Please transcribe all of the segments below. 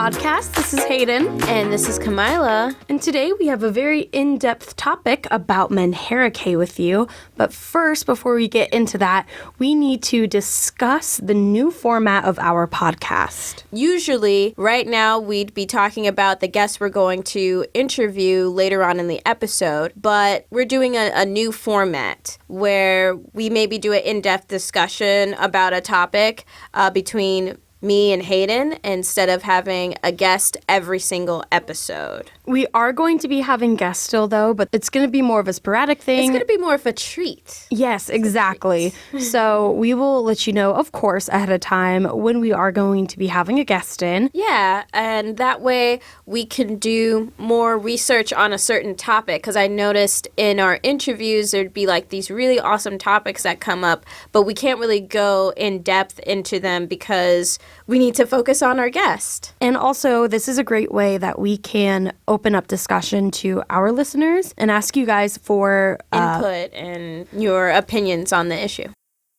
podcast. This is Hayden. And this is Kamilah. And today we have a very in-depth topic about Menhera with you. But first, before we get into that, we need to discuss the new format of our podcast. Usually, right now, we'd be talking about the guests we're going to interview later on in the episode. But we're doing a new format where we maybe do an in-depth discussion about a topic between me and Hayden instead of having a guest every single episode. We are going to be having guests still, though, but it's going to be more of a sporadic thing. It's going to be more of a treat. Yes, exactly. So we will let you know, of course, ahead of time when we are going to be having a guest in. Yeah, and that way we can do more research on a certain topic, because I noticed in our interviews there'd be like these really awesome topics that come up, but we can't really go in depth into them because we need to focus on our guest. And also, this is a great way that we can open up discussion to our listeners and ask you guys for input and your opinions on the issue.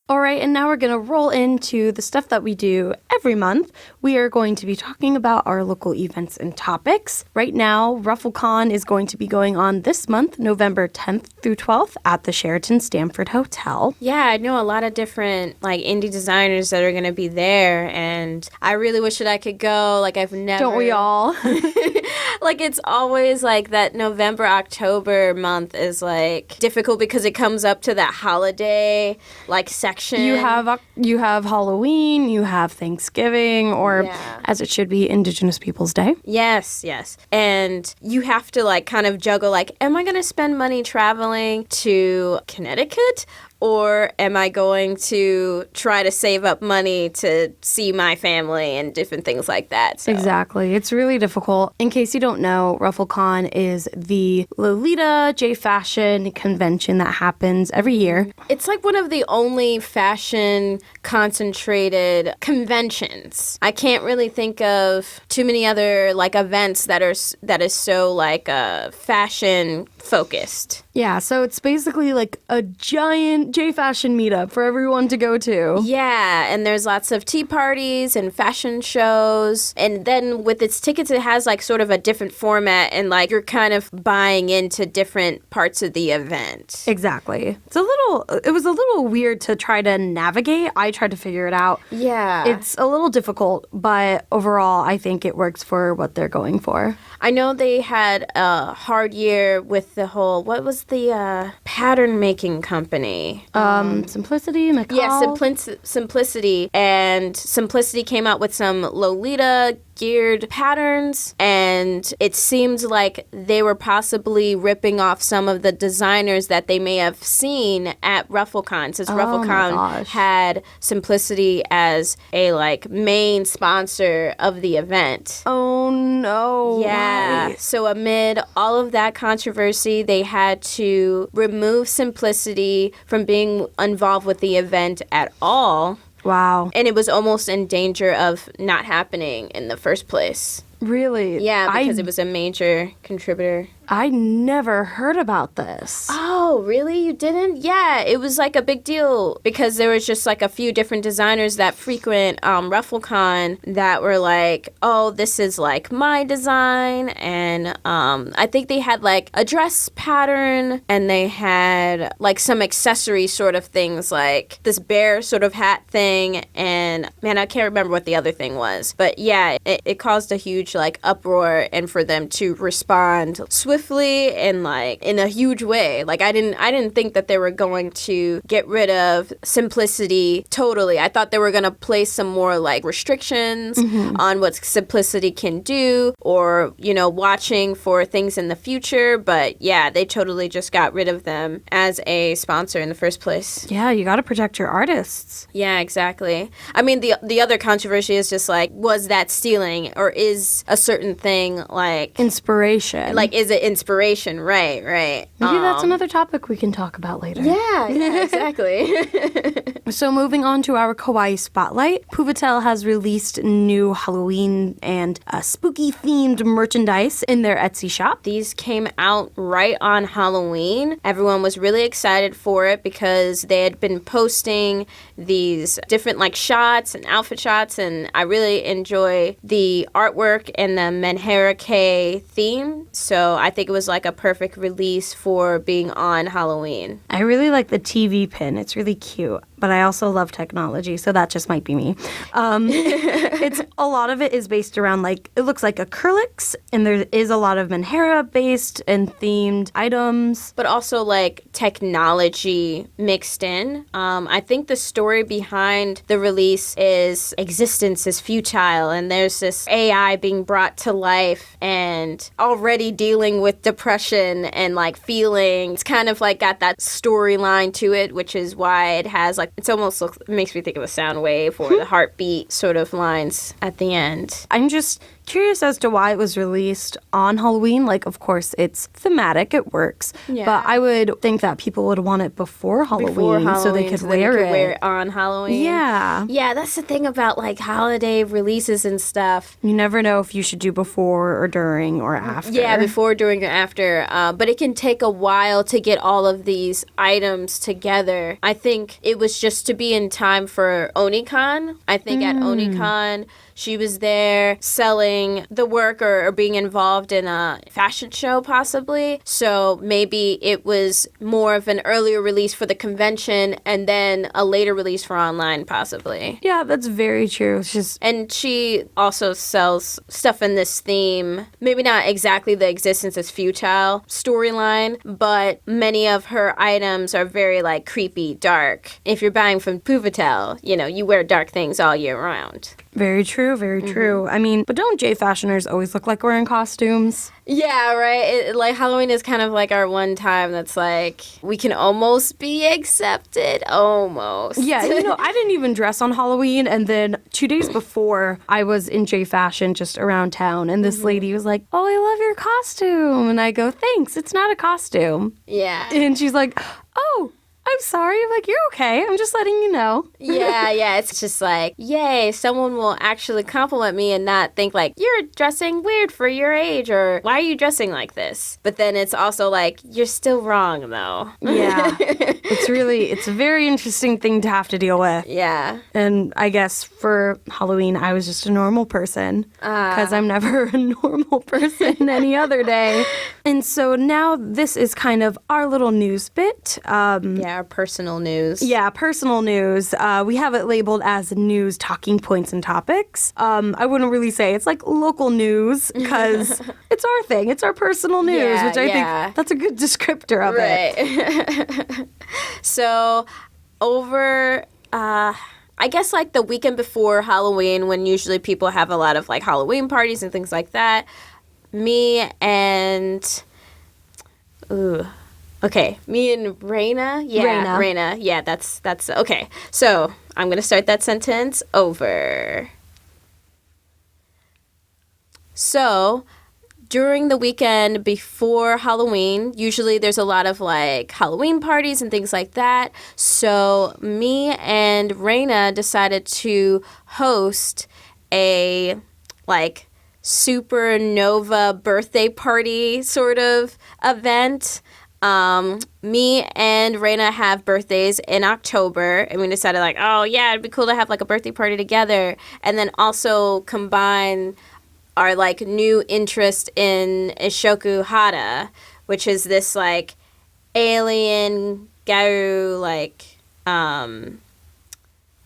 All right, and now we're going to roll into the stuff that we do every month. We are going to be talking about our local events and topics. Right now, RuffleCon is going to be going on this month, November 10th through 12th at the Sheraton Stamford Hotel. Yeah, I know a lot of different like indie designers that are going to be there, and I really wish that I could go. Like I've never... Don't we all? Like it's always like that November, October month is like difficult because it comes up to that holiday like section. You have Halloween, you have Thanksgiving, or as it should be, Indigenous Peoples Day. Yes. And you have to like kind of juggle like, am I going to spend money traveling to Connecticut? Or am I going to try to save up money to see my family and different things like that? So. Exactly. It's really difficult. In case you don't know, RuffleCon is the Lolita J Fashion convention that happens every year. It's like one of the only fashion concentrated conventions. I can't really think of too many other like events that is so like fashion focused. Yeah, so it's basically like a giant J-Fashion meetup for everyone to go to. Yeah, and there's lots of tea parties and fashion shows. And then with its tickets, it has like sort of a different format and like you're kind of buying into different parts of the event. Exactly. It was a little weird to try to navigate. I tried to figure it out. Yeah. It's a little difficult, but overall, I think it works for what they're going for. I know they had a hard year with the whole, what was the pattern making company? Simplicity, McCall? Yeah, Simplicity. And Simplicity came out with some Lolita geared patterns, and it seemed like they were possibly ripping off some of the designers that they may have seen at RuffleCon, since RuffleCon had Simplicity as a like main sponsor of the event. Oh no. Yeah. Why? So amid all of that controversy, they had to remove Simplicity from being involved with the event at all. Wow. And it was almost in danger of not happening in the first place. Really? Yeah, because it was a major contributor. I never heard about this. Oh, really? You didn't? Yeah, it was like a big deal because there was just like a few different designers that frequent RuffleCon that were like, oh, this is like my design. And I think they had like a dress pattern and they had like some accessory sort of things like this bear sort of hat thing. And man, I can't remember what the other thing was. But yeah, it caused a huge like uproar, and for them to respond swiftly and like in a huge way. Like I didn't think that they were going to get rid of Simplicity totally. I thought they were going to place some more like restrictions on what Simplicity can do, or watching for things in the future. But yeah, they totally just got rid of them as a sponsor in the first place. Yeah, you got to protect your artists. Yeah, exactly. I mean, the other controversy is just like, was that stealing, or is a certain thing like inspiration? Like, is it inspiration, right. Maybe that's another topic we can talk about later. Yeah, exactly. So moving on to our Kawaii Spotlight, Puvatel has released new Halloween and spooky-themed merchandise in their Etsy shop. These came out right on Halloween. Everyone was really excited for it because they had been posting these different like shots and outfit shots, and I really enjoy the artwork and the Menhera K theme. So I think it was like a perfect release for being on Halloween. I really like the TV pin. It's really cute. But I also love technology, so that just might be me. It's a lot of it is based around like it looks like acrylics, and there is a lot of Menhera based and themed items, but also like technology mixed in. I think the story behind the release is existence is futile, and there's this AI being brought to life and already dealing with depression and like feeling. It's kind of like got that storyline to it, which is why it has like it's almost makes me think of a sound wave or the heartbeat sort of lines at the end. I'm just curious as to why it was released on Halloween. Like, of course, it's thematic, it works. Yeah. But I would think that people would want it before Halloween so they could wear it on Halloween. Yeah. Yeah, that's the thing about like holiday releases and stuff. You never know if you should do before or during or after. Yeah, before, during, or after. But it can take a while to get all of these items together. I think it was just to be in time for OniCon. I think at OniCon, she was there selling the work or being involved in a fashion show, possibly. So maybe it was more of an earlier release for the convention and then a later release for online, possibly. Yeah, that's very true. And she also sells stuff in this theme. Maybe not exactly the existence is futile storyline, but many of her items are very like creepy, dark. If you're buying from Puvatel, you wear dark things all year round. Very true, very true. I mean, but don't J fashioners always look like wearing costumes? Yeah, right? Like, Halloween is kind of like our one time that's like, we can almost be accepted. Almost. Yeah, I didn't even dress on Halloween, and then 2 days before, I was in J fashion just around town, and this lady was like, "Oh, I love your costume." And I go, "Thanks, it's not a costume." Yeah. And she's like, "Oh, I'm sorry." I'm like, "You're okay. I'm just letting you know." Yeah. It's just like, yay, someone will actually compliment me and not think like, you're dressing weird for your age, or why are you dressing like this? But then it's also like, you're still wrong, though. Yeah. It's a very interesting thing to have to deal with. Yeah. And I guess for Halloween, I was just a normal person because I'm never a normal person any other day. And so now this is kind of our little news bit. Our personal news. Yeah, personal news. We have it labeled as news, talking points, and topics. I wouldn't really say it's like local news because it's our thing. It's our personal news, which I think that's a good descriptor of it. Right. So over, I guess like the weekend before Halloween, when usually people have a lot of like Halloween parties and things like that, me and Raina. Yeah, Raina. Yeah, that's okay. So I'm gonna start that sentence over. So during the weekend before Halloween, usually there's a lot of like Halloween parties and things like that. So me and Raina decided to host a like supernova birthday party sort of event. Me and Raina have birthdays in October, and we decided like, oh yeah, it'd be cool to have like a birthday party together, and then also combine our like new interest in Ishoku Hara, which is this like alien garu like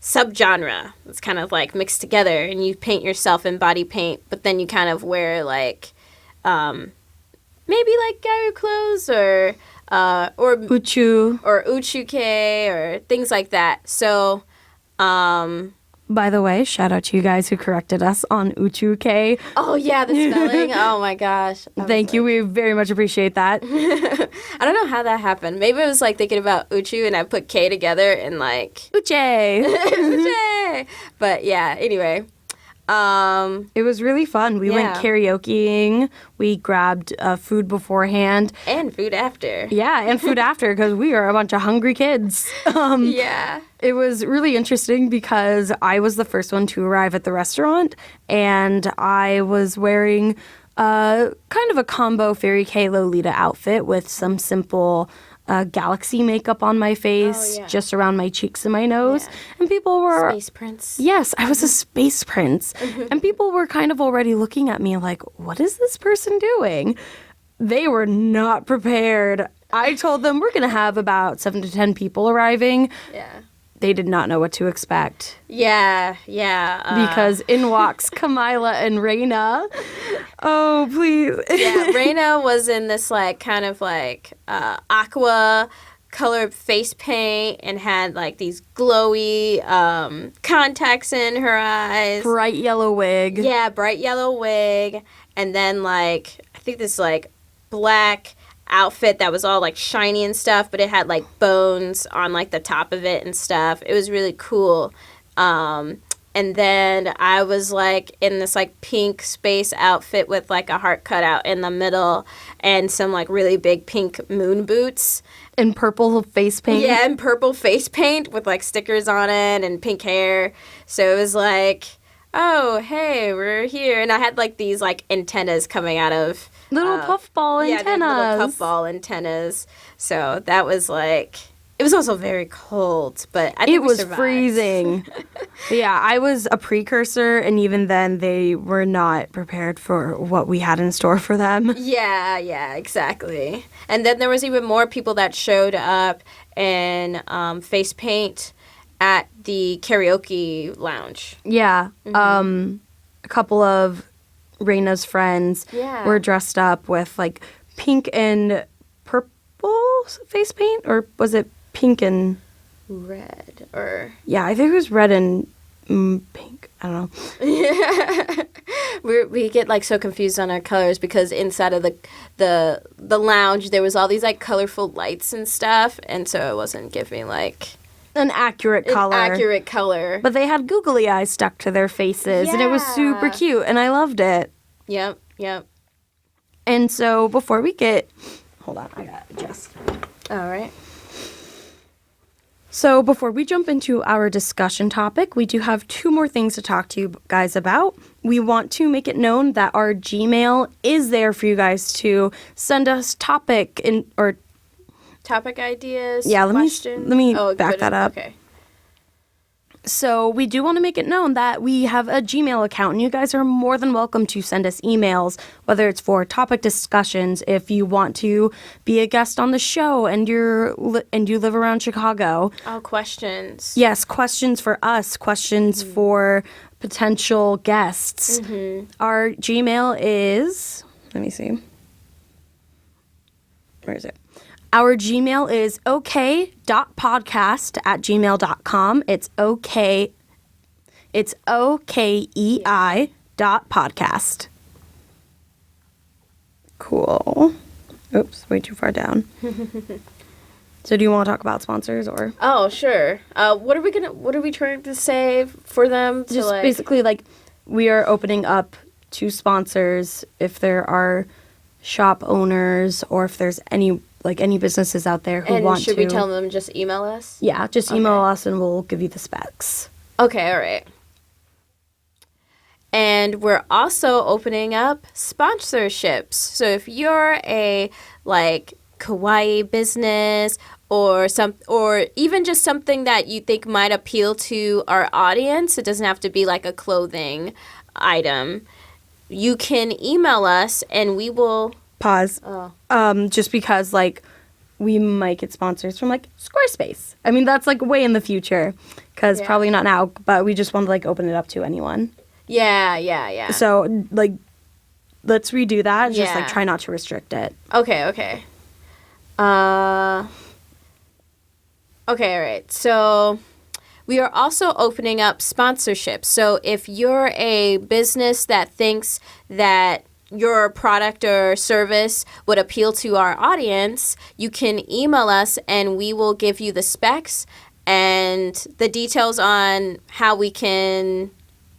subgenre. It's kind of like mixed together, and you paint yourself in body paint, but then you kind of wear like maybe like garu clothes or Uchu or uchu-kei or things like that. So by the way, shout out to you guys who corrected us on Uchu-kei. Oh yeah, the spelling. Oh my gosh. Thank you. We very much appreciate that. I don't know how that happened. Maybe it was like thinking about Uchu and I put K together and like Uche. Uche. But yeah, anyway. It was really fun. We went karaokeing. We grabbed food beforehand. And food after. Yeah, and food after, because we are a bunch of hungry kids. Yeah. It was really interesting because I was the first one to arrive at the restaurant, and I was wearing kind of a combo Fairy Kay Lolita outfit with some simple galaxy makeup on my face, just around my cheeks and my nose. Yeah. And people were... Space prince. Yes, I was a space prince. And people were kind of already looking at me like, what is this person doing? They were not prepared. I told them we're going to have about 7 to 10 people arriving. Yeah. They did not know what to expect. Yeah. Because in walks Kamilah and Raina. Oh, please. Yeah, Raina was in this like kind of like aqua colored face paint and had like these glowy contacts in her eyes. Bright yellow wig. Yeah, bright yellow wig. And then like, I think this like black outfit that was all like shiny and stuff, but it had like bones on like the top of it and stuff. It was really cool. And then I was like in this like pink space outfit with like a heart cutout in the middle and some like really big pink moon boots. And purple face paint. Yeah, and purple face paint with like stickers on it and pink hair. So it was like, oh, hey, we're here. And I had like these like antennas coming out of... Little puffball antennas. Yeah, little puffball antennas. So that was like... It was also very cold, but I think it was survived. Freezing. Yeah, I was a precursor, and even then they were not prepared for what we had in store for them. Yeah, exactly. And then there was even more people that showed up in face paint at the karaoke lounge. Yeah. A couple of Raina's friends were dressed up with like pink and purple face paint, or was it pink and red? Or yeah, I think it was red and pink. I don't know. We get like so confused on our colors because inside of the lounge there was all these like colorful lights and stuff, and so it wasn't giving like an accurate color. But they had googly eyes stuck to their faces, and it was super cute, and I loved it. Yep. And so before we get... Hold on, I got to adjust. All right. So before we jump into our discussion topic, we do have 2 more things to talk to you guys about. We want to make it known that our Gmail is there for you guys to send us topic ideas. Yeah, let questions. me back that up. Okay. So we do want to make it known that we have a Gmail account, and you guys are more than welcome to send us emails, whether it's for topic discussions, if you want to be a guest on the show and you live around Chicago. Oh, questions. Yes, questions for us, questions for potential guests. Our Gmail is, let me see. Where is it? Our Gmail is o-kei.podcast@gmail.com. It's O-kei. It's O-kei.podcast. Cool. Oops, way too far down. So do you want to talk about sponsors or? Oh, sure. What are we trying to say for them? Just basically like we are opening up to sponsors if there are shop owners or if there's any businesses out there who want to. And should we tell them just email us? Yeah, just email us and we'll give you the specs. Okay, all right. And we're also opening up sponsorships. So if you're a kawaii business or even just something that you think might appeal to our audience, it doesn't have to be like a clothing item. You can email us and we will pause. Oh. Just because we might get sponsors from Squarespace. I mean, that's way in the future because probably not now, but we just want to open it up to anyone. Yeah. So let's redo that. Just try not to restrict it. Okay. Okay, all right. So we are also opening up sponsorships. So if you're a business that thinks that your product or service would appeal to our audience, you can email us and we will give you the specs and the details on how we can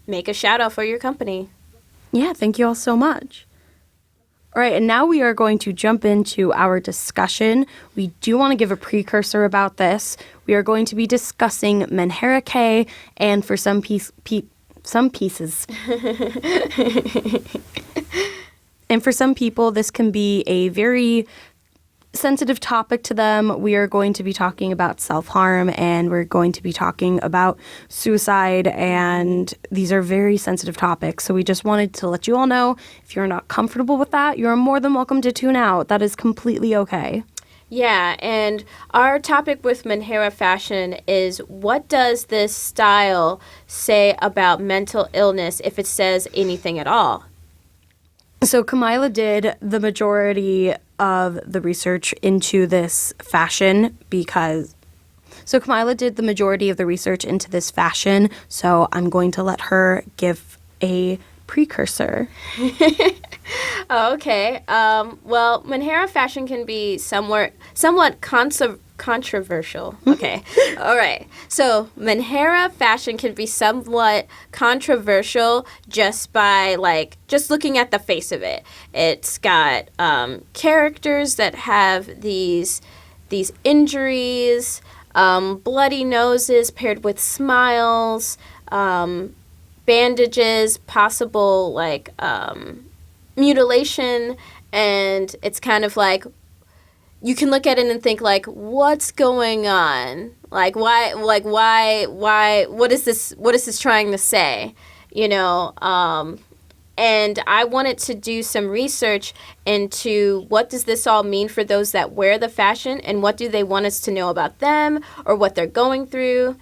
make a shout out for your company. Yeah, thank you all so much. All right, and now we are going to jump into our discussion. We do want to give a precursor about this. We are going to be discussing Menhera K, and for some pieces, and for some people, this can be a very sensitive topic to them. We are going to be talking about self-harm, and we're going to be talking about suicide, and these are very sensitive topics. So we just wanted to let you all know, if you're not comfortable with that, you're more than welcome to tune out. That is completely okay. Yeah, and our topic with Menhera fashion is, what does this style say about mental illness, if it says anything at all? So Kamilah did the majority of the research into this fashion so I'm going to let her give a precursor. Oh, okay. Well, Menhera fashion can be somewhat controversial. Okay. All right. So Menhera fashion can be somewhat controversial just by just looking at the face of it. It's got characters that have these injuries, bloody noses paired with smiles, bandages, possible mutilation, and it's kind of like, you can look at it and think what's going on? Why, what is this trying to say? And I wanted to do some research into what does this all mean for those that wear the fashion, and what do they want us to know about them or what they're going through.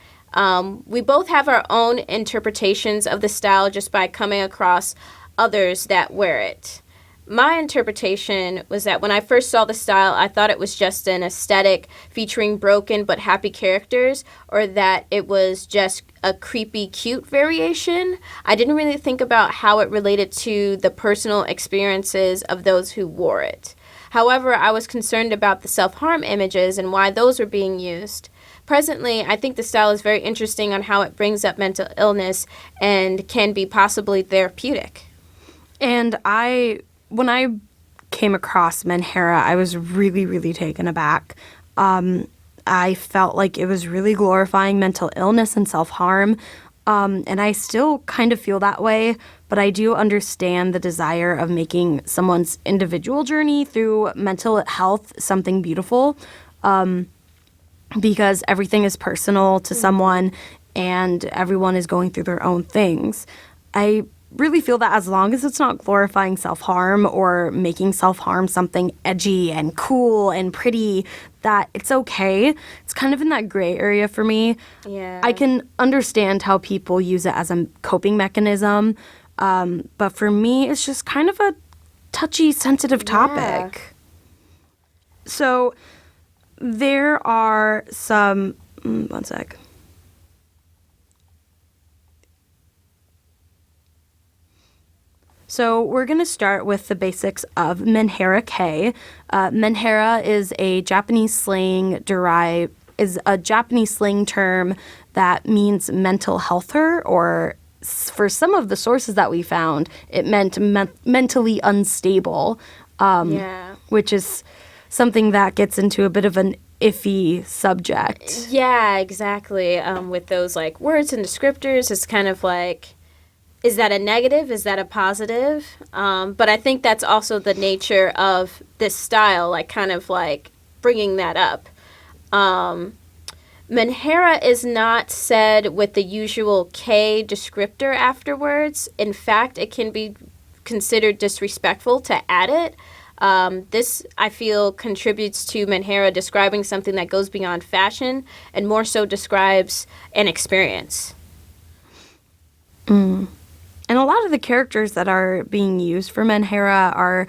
We both have our own interpretations of the style just by coming across others that wear it. My interpretation was that when I first saw the style, I thought it was just an aesthetic featuring broken but happy characters, or that it was just a creepy, cute variation. I didn't really think about how it related to the personal experiences of those who wore it. However, I was concerned about the self-harm images and why those were being used. Presently, I think the style is very interesting on how it brings up mental illness and can be possibly therapeutic. And when I came across Menhera, I was really, really taken aback. I felt like it was really glorifying mental illness and self-harm, and I still kind of feel that way, but I do understand the desire of making someone's individual journey through mental health something beautiful, because everything is personal to someone, and everyone is going through their own things. I really feel that as long as it's not glorifying self-harm or making self-harm something edgy and cool and pretty, that it's okay. It's kind of in that gray area for me. Yeah. I can understand how people use it as a coping mechanism, but for me, it's just kind of a touchy, sensitive topic. Yeah. So there are some... one sec. So we're going to start with the basics of Menhera K. Menhera is a Japanese slang term that means mental healther, or for some of the sources that we found, it meant mentally unstable, which is something that gets into a bit of an iffy subject. Yeah, exactly. With those words and descriptors, it's kind of like, is that a negative? Is that a positive? But I think that's also the nature of this style, bringing that up. Menhera is not said with the usual K descriptor afterwards. In fact, it can be considered disrespectful to add it. This, I feel, contributes to Menhera describing something that goes beyond fashion and more so describes an experience. And a lot of the characters that are being used for Menhera are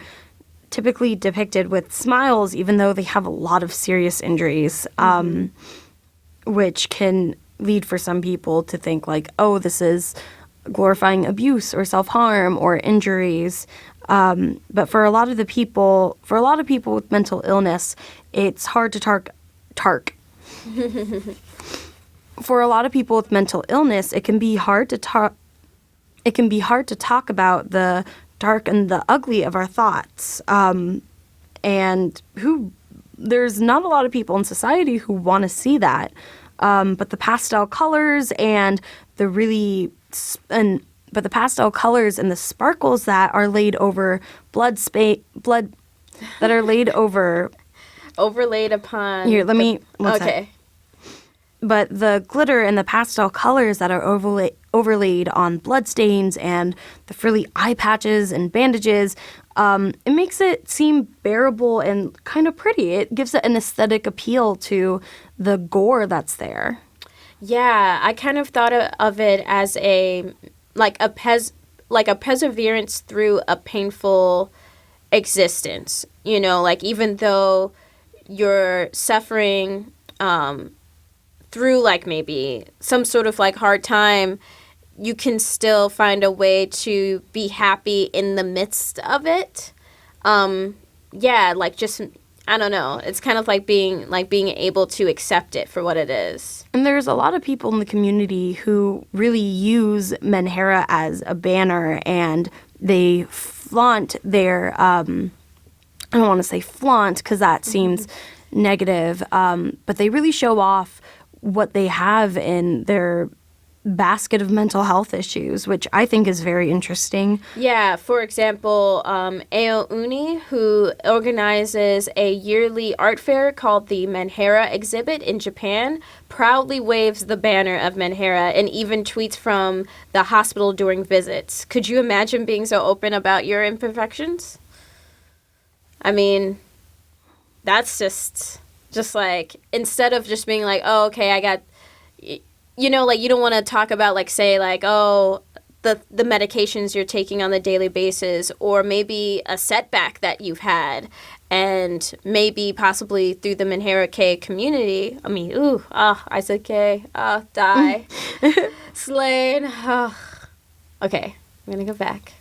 typically depicted with smiles, even though they have a lot of serious injuries, which can lead for some people to think this is glorifying abuse or self-harm or injuries. But for a lot of people with mental illness, it's hard to For a lot of people with mental illness, it can be hard to it can be hard to talk about the dark and the ugly of our thoughts. And there's not a lot of people in society who want to see that. But the pastel colors and the pastel colors and the sparkles that are laid over that are laid over. Overlaid upon. Here, let me. One sec. Okay. But the glitter and the pastel colors that are overlaid on bloodstains and the frilly eye patches and bandages, it makes it seem bearable and kind of pretty. It gives it an aesthetic appeal to the gore that's there. Yeah, I kind of thought of it as a perseverance through a painful existence. You know, like even though you're suffering through like maybe some sort of like hard time, you can still find a way to be happy in the midst of it. Yeah, like just, I don't know. It's kind of like being able to accept it for what it is. And there's a lot of people in the community who really use Menhera as a banner, and they flaunt their, I don't want to say flaunt because that seems negative, but they really show off what they have in their basket of mental health issues, which I think is very interesting. Yeah, for example, Ao Uni, who organizes a yearly art fair called the Menhera exhibit in Japan, proudly waves the banner of Menhera and even tweets from the hospital during visits. Could you imagine being so open about your imperfections? I mean, that's just like, instead of just being like, oh, okay, I got, you know, like, you don't want to talk about, like, say, like, oh, the medications you're taking on a daily basis, or maybe a setback that you've had, and maybe possibly through the Menhera K community. I mean, I said K, die, slain, Okay, I'm going to go back.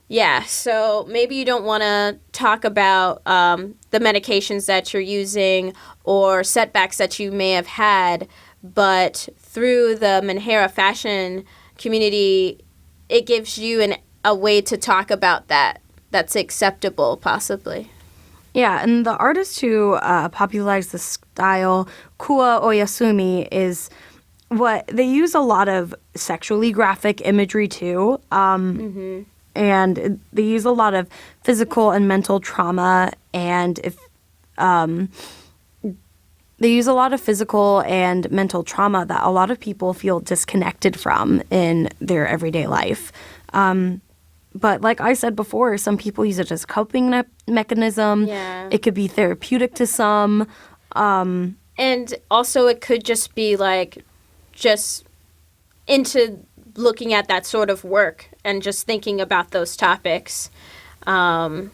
Yeah, so maybe you don't want to talk about the medications that you're using or setbacks that you may have had, but through the Menhera fashion community, it gives you a way to talk about that that's acceptable, possibly. Yeah, and the artist who popularized the style, Kua Oyasumi, is what they use a lot of sexually graphic imagery too. And they use a lot of physical and mental trauma, and they use a lot of physical and mental trauma that a lot of people feel disconnected from in their everyday life. But like I said before, some people use it as a coping mechanism. Yeah. It could be therapeutic to some. And also it could just be like just into looking at that sort of work and just thinking about those topics. And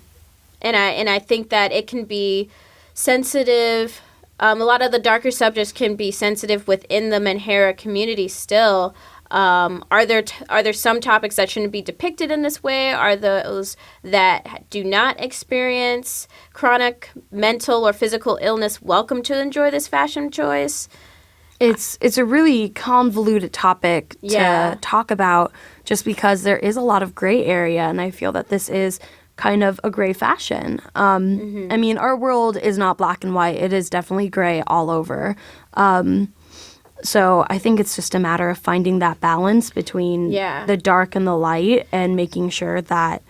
I think that it can be sensitive. A lot of the darker subjects can be sensitive within the Menhera community still. Are there some topics that shouldn't be depicted in this way? Are those that do not experience chronic mental or physical illness welcome to enjoy this fashion choice? It's a really convoluted topic to talk about, just because there is a lot of gray area, and I feel that this is kind of a gray fashion. I mean, our world is not black and white. It is definitely gray all over. So I think it's just a matter of finding that balance between the dark and the light, and making sure that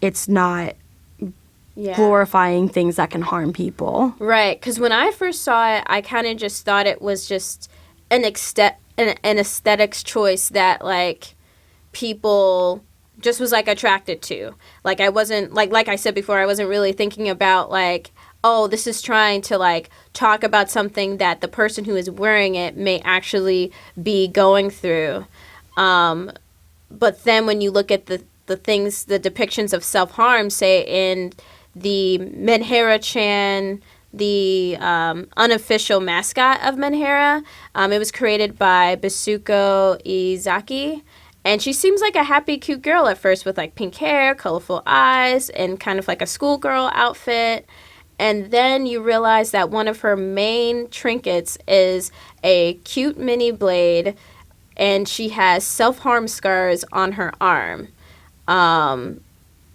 it's not glorifying things that can harm people. Right, because when I first saw it, I kind of just thought it was just an aesthetics choice that, like, people just was, like, attracted to. Like, I wasn't, like I said before, I wasn't really thinking about, like, oh, this is trying to, like, talk about something that the person who is wearing it may actually be going through. But then when you look at the things, the depictions of self-harm, say, in the Menhera-chan, the unofficial mascot of Menhera. It was created by Basuko Izaki. And she seems like a happy, cute girl at first, with like pink hair, colorful eyes, and kind of like a schoolgirl outfit. And then you realize that one of her main trinkets is a cute mini blade and she has self-harm scars on her arm.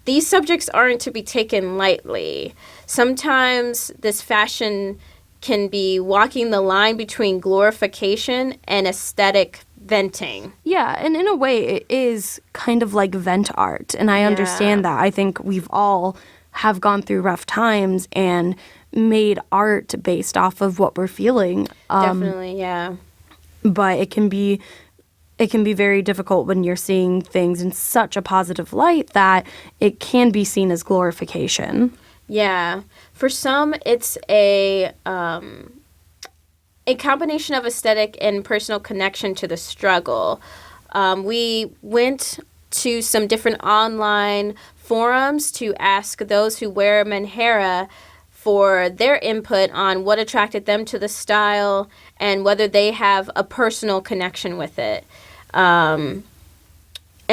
These subjects aren't to be taken lightly. Sometimes this fashion can be walking the line between glorification and aesthetic venting. Yeah, and in a way, it is kind of like vent art, and I understand that. I think we've all have gone through rough times and made art based off of what we're feeling. Definitely, yeah. But it can be very difficult when you're seeing things in such a positive light that it can be seen as glorification. Yeah. For some, it's a combination of aesthetic and personal connection to the struggle. We went to some different online forums to ask those who wear Menhera for their input on what attracted them to the style and whether they have a personal connection with it. And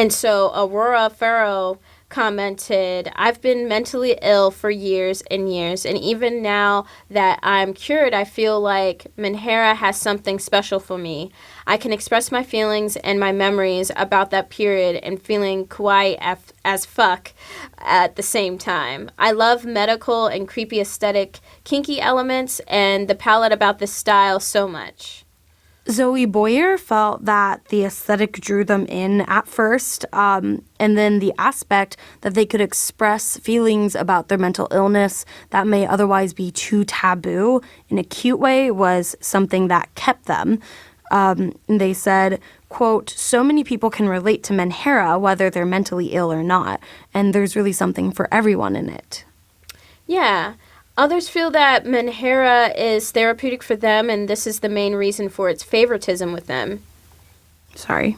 so Aurora Farrow commented, "I've been mentally ill for years and years, and even now that I'm cured, I feel like Menhera has something special for me. I can express my feelings and my memories about that period and feeling kawaii as fuck at the same time. I love medical and creepy aesthetic kinky elements and the palette about this style so much." Zoe Boyer felt that the aesthetic drew them in at first, and then the aspect that they could express feelings about their mental illness that may otherwise be too taboo in a cute way was something that kept them. They said, quote, "So many people can relate to Menhera, whether they're mentally ill or not, and there's really something for everyone in it." Yeah. Others feel that Menhera is therapeutic for them, and this is the main reason for its favoritism with them. Sorry.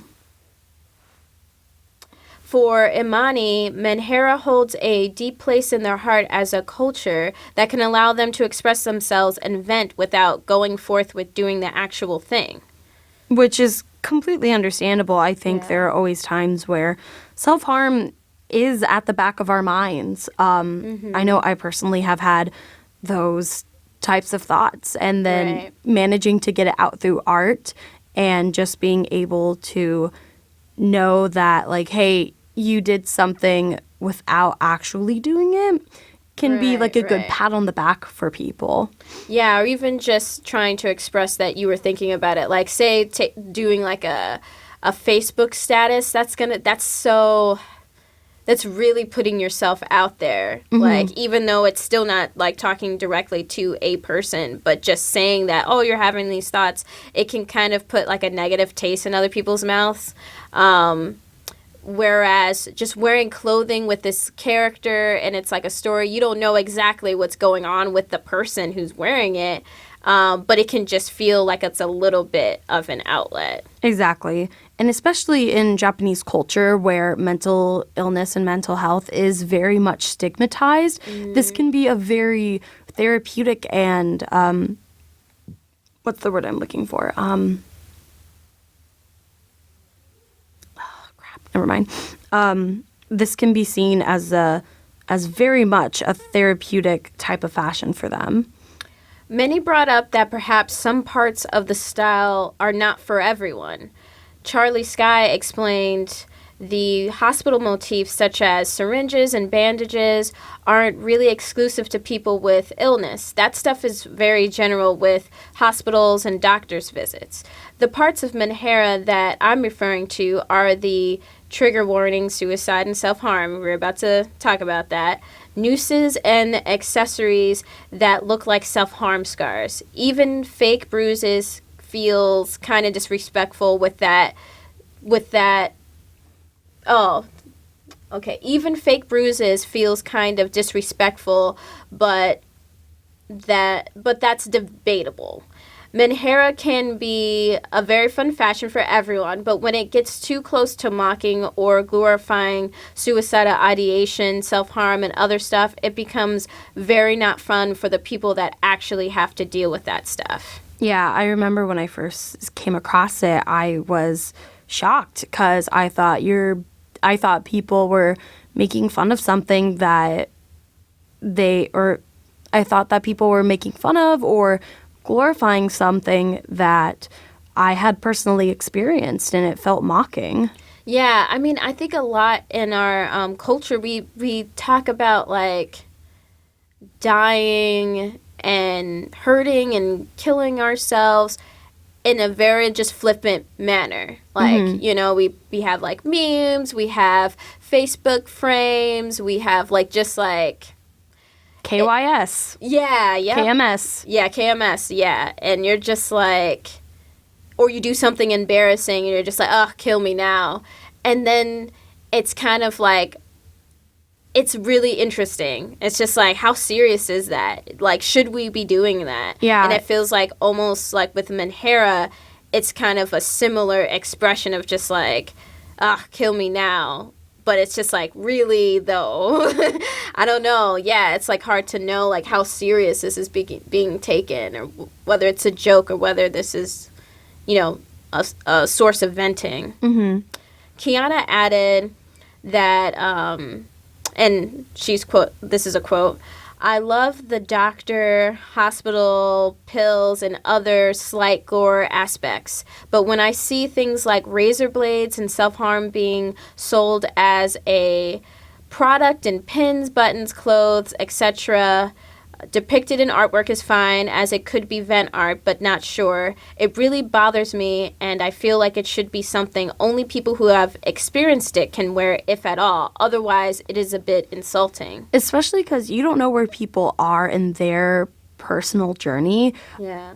For Imani, Menhera holds a deep place in their heart as a culture that can allow them to express themselves and vent without going forth with doing the actual thing. Which is completely understandable. I think there are always times where self-harm is at the back of our minds. I know I personally have had those types of thoughts, and then managing to get it out through art and just being able to know that, like, hey, you did something without actually doing it can be like a good pat on the back for people. Yeah, or even just trying to express that you were thinking about it. Like, say, doing like a Facebook status, that's really putting yourself out there. Mm-hmm. Like, even though it's still not like talking directly to a person, but just saying that, oh, you're having these thoughts, it can kind of put like a negative taste in other people's mouths. Whereas just wearing clothing with this character and it's like a story, you don't know exactly what's going on with the person who's wearing it. But it can just feel like it's a little bit of an outlet. Exactly. And especially in Japanese culture where mental illness and mental health is very much stigmatized, this can be a very therapeutic and, what's the word I'm looking for? Never mind. This can be seen as very much a therapeutic type of fashion for them. Many brought up that perhaps some parts of the style are not for everyone. Charlie Sky explained the hospital motifs such as syringes and bandages aren't really exclusive to people with illness. That stuff is very general with hospitals and doctors' visits. The parts of Menhera that I'm referring to are the trigger warning, suicide, and self-harm. We're about to talk about that. Nooses and accessories that look like self-harm scars. Even fake bruises feels kind of disrespectful with that. Oh, okay. Even fake bruises feels kind of disrespectful, but that's debatable. Menhera can be a very fun fashion for everyone, but when it gets too close to mocking or glorifying suicidal ideation, self-harm, and other stuff, it becomes very not fun for the people that actually have to deal with that stuff. Yeah, I remember when I first came across it, I was shocked because I thought people were making fun of something that I thought that people were making fun of or glorifying something that I had personally experienced, and it felt mocking. Yeah, I mean, I think a lot in our culture, we talk about, like, dying and hurting and killing ourselves in a very just flippant manner. Like, you know, we have, like, memes, we have Facebook frames, we have, like, just, like... KYS. Yeah, yeah. KMS. Yeah, KMS, yeah. And you're just like... Or you do something embarrassing and you're just like, oh, kill me now. And then it's kind of like... It's really interesting. It's just like, how serious is that? Like, should we be doing that? Yeah. And it feels like almost like with Menhera, it's kind of a similar expression of just like, ah, kill me now. But it's just like, really, though? I don't know. Yeah, it's like hard to know like how serious this is being taken, or whether it's a joke, or whether this is, you know, a source of venting. Mm-hmm. Kiana added that... and she's quote, this is a quote, I love the doctor, hospital, pills, and other slight gore aspects. But when I see things like razor blades and self-harm being sold as a product in pins, buttons, clothes, etc., depicted in artwork is fine, as it could be vent art, but not sure. It really bothers me, and I feel like it should be something only people who have experienced it can wear, if at all. Otherwise, it is a bit insulting. Especially because you don't know where people are in their personal journey. Yeah.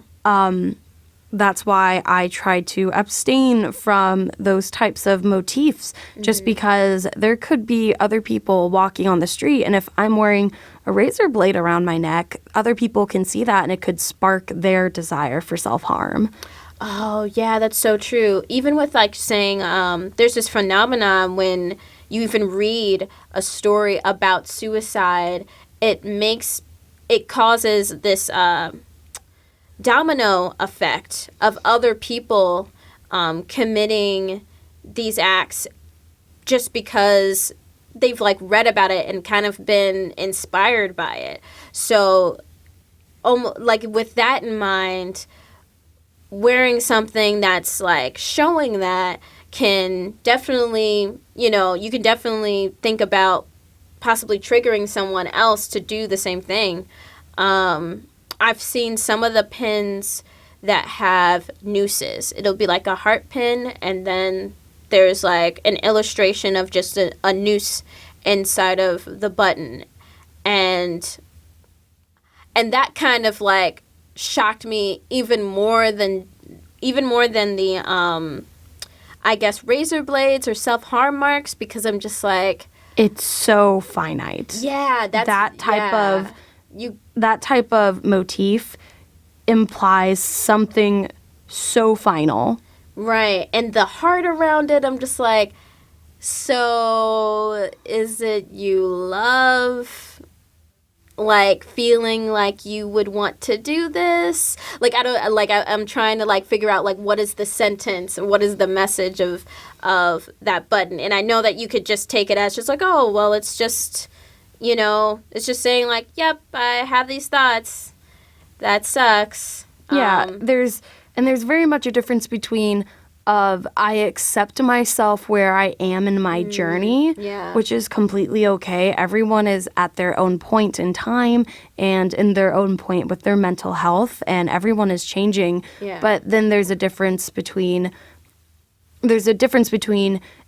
That's why I try to abstain from those types of motifs, just because there could be other people walking on the street, and if I'm wearing a razor blade around my neck, other people can see that, and it could spark their desire for self-harm. Oh, yeah, that's so true. Even with, like, saying there's this phenomenon when you even read a story about suicide, it causes this... domino effect of other people committing these acts just because they've like read about it and kind of been inspired by it. So like with that in mind, wearing something that's like showing that can definitely, you know, you can definitely think about possibly triggering someone else to do the same thing. I've seen some of the pins that have nooses. It'll be like a heart pin, and then there's like an illustration of just a noose inside of the button. And that kind of like shocked me even more than the I guess razor blades or self-harm marks, because I'm just like, It's so finite. Yeah, that type of motif implies something so final. Right. And the heart around it, I'm just like, so is it you love, like, feeling like you would want to do this? Like, I'm trying to, like, figure out, like, what is the sentence and what is the message of that button? And I know that you could just take it as just like, oh, well, it's just... You know, it's just saying like, yep, I have these thoughts. That sucks. Yeah, there's very much a difference between I accept myself where I am in my journey, which is completely okay. Everyone is at their own point in time and in their own point with their mental health, and everyone is changing. Yeah. But then there's a difference between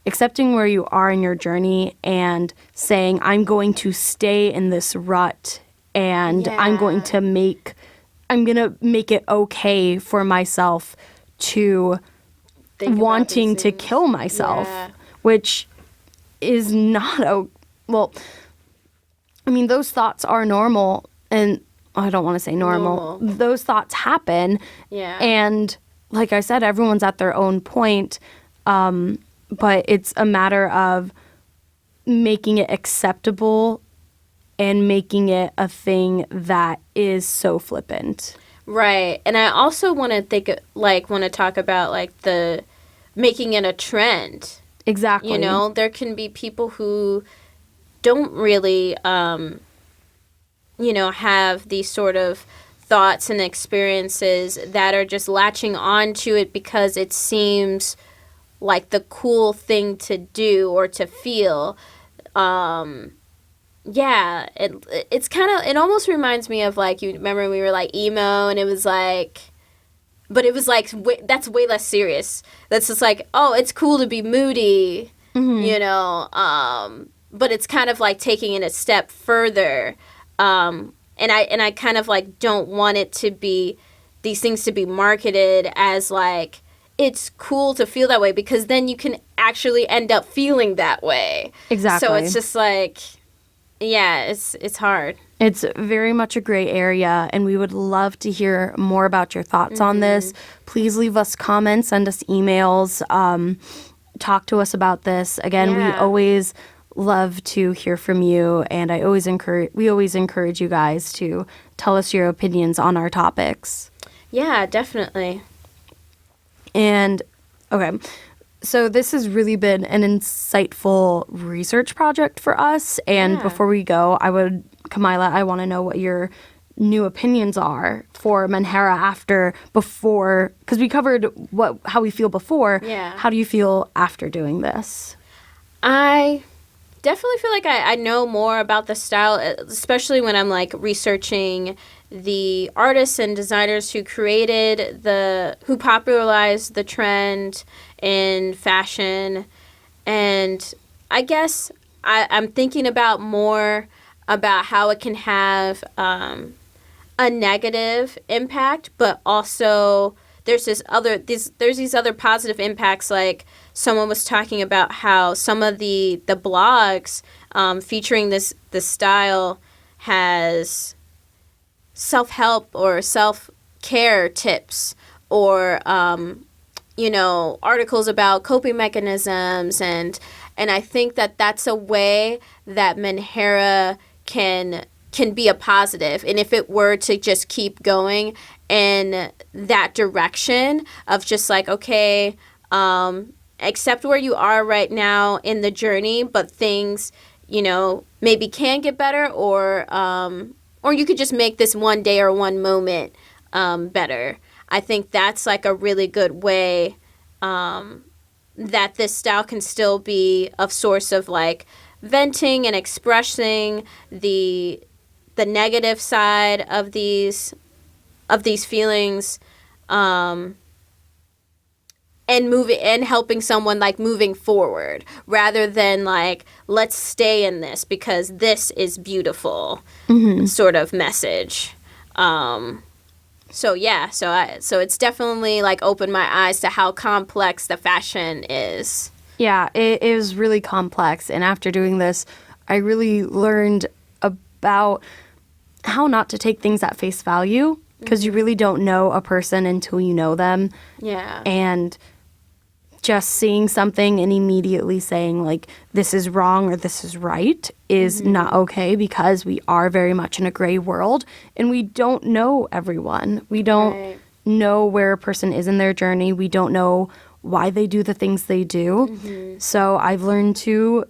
accepting where you are in your journey and saying, I'm going to stay in this rut, and I'm going to make it okay for myself to wanting to kill myself, which is not well, I mean, those thoughts are normal, and I don't want to say normal. Those thoughts happen. Yeah. And like I said, everyone's at their own point. But it's a matter of making it acceptable and making it a thing that is so flippant. Right. And I also want to talk about like the making it a trend. Exactly. You know, there can be people who don't really, have these sort of thoughts and experiences that are just latching onto it because it seems like the cool thing to do or to feel. Yeah, it's kind of, it almost reminds me of like, you remember we were like emo and it was like, but it was like, that's way less serious. That's just like, oh, it's cool to be moody, you know, but it's kind of like taking it a step further. And I kind of like don't want it to be, these things to be marketed as like, it's cool to feel that way, because then you can actually end up feeling that way. Exactly. So it's just like, yeah, it's hard. It's very much a gray area, and we would love to hear more about your thoughts on this. Please leave us comments, send us emails, talk to us about this. Again, we always love to hear from you, and we always encourage you guys to tell us your opinions on our topics. Yeah, definitely. And okay, so this has really been an insightful research project for us. And before we go, Kamilah, I want to know what your new opinions are for Menhera before, because we covered how we feel before. Yeah. How do you feel after doing this? I definitely feel like I know more about the style, especially when I'm like researching the artists and designers who who popularized the trend in fashion. And I guess I'm thinking about more about how it can have a negative impact, but also there's these other positive impacts. Like someone was talking about how some of the blogs featuring this style has self-help or self-care tips, or articles about coping mechanisms, and I think that that's a way that Menhera can be a positive. And if it were to just keep going in that direction of just like, okay, accept where you are right now in the journey, but things, maybe can get better, or you could just make this one day or one moment better. I think that's like a really good way that this style can still be a source of like venting and expressing the negative side of these feelings, and helping someone like moving forward, rather than like, let's stay in this because this is beautiful sort of message. So it's definitely like opened my eyes to how complex the fashion is. Yeah, it is really complex. And after doing this, I really learned about how not to take things at face value, because you really don't know a person until you know them. Yeah. And just seeing something and immediately saying like, this is wrong or this is right is not okay, because we are very much in a gray world and we don't know everyone. We don't know where a person is in their journey. We don't know why they do the things they do. So I've learned to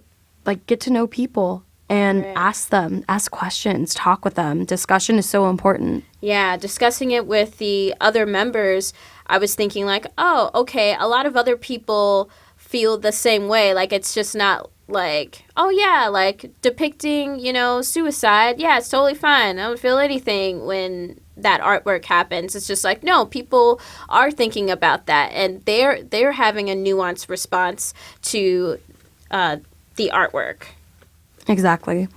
like get to know people and ask questions, talk with them. Discussion is so important. Yeah, discussing it with the other members, I was thinking like, oh, okay, a lot of other people feel the same way. Like, it's just not like, oh yeah, like depicting, suicide. Yeah, it's totally fine. I don't feel anything when that artwork happens. It's just like, no, people are thinking about that, and they're having a nuanced response to the artwork. Exactly.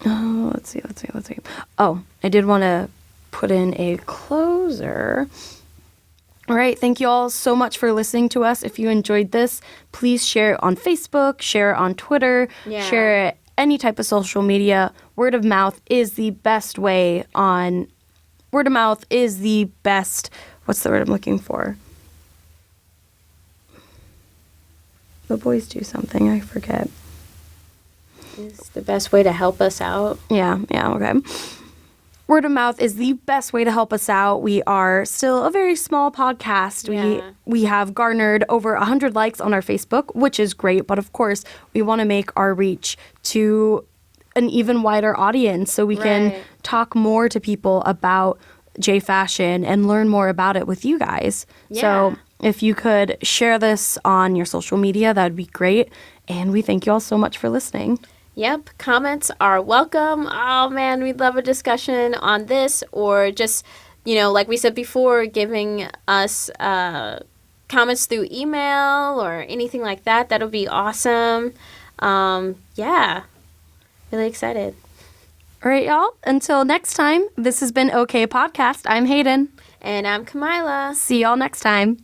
Oh, let's see. Oh, I did want to put in a closer. All right. Thank you all so much for listening to us. If you enjoyed this, please share it on Facebook, share it on Twitter, share it any type of social media. Word of mouth is the best. What's the word I'm looking for? The boys do something, I forget. It's the best way to help us out. Yeah, okay. Word of mouth is the best way to help us out. We are still a very small podcast. Yeah. We have garnered over 100 likes on our Facebook, which is great. But of course, we want to make our reach to an even wider audience so we can Right. talk more to people about J fashion and learn more about it with you guys. Yeah. So if you could share this on your social media, that would be great. And we thank you all so much for listening. Yep, comments are welcome. Oh man, we'd love a discussion on this, or just, like we said before, giving us comments through email or anything like that. That'll be awesome. Yeah, really excited. All right, y'all. Until next time, this has been O-kei Podcast. I'm Hayden. And I'm Kamilah. See y'all next time.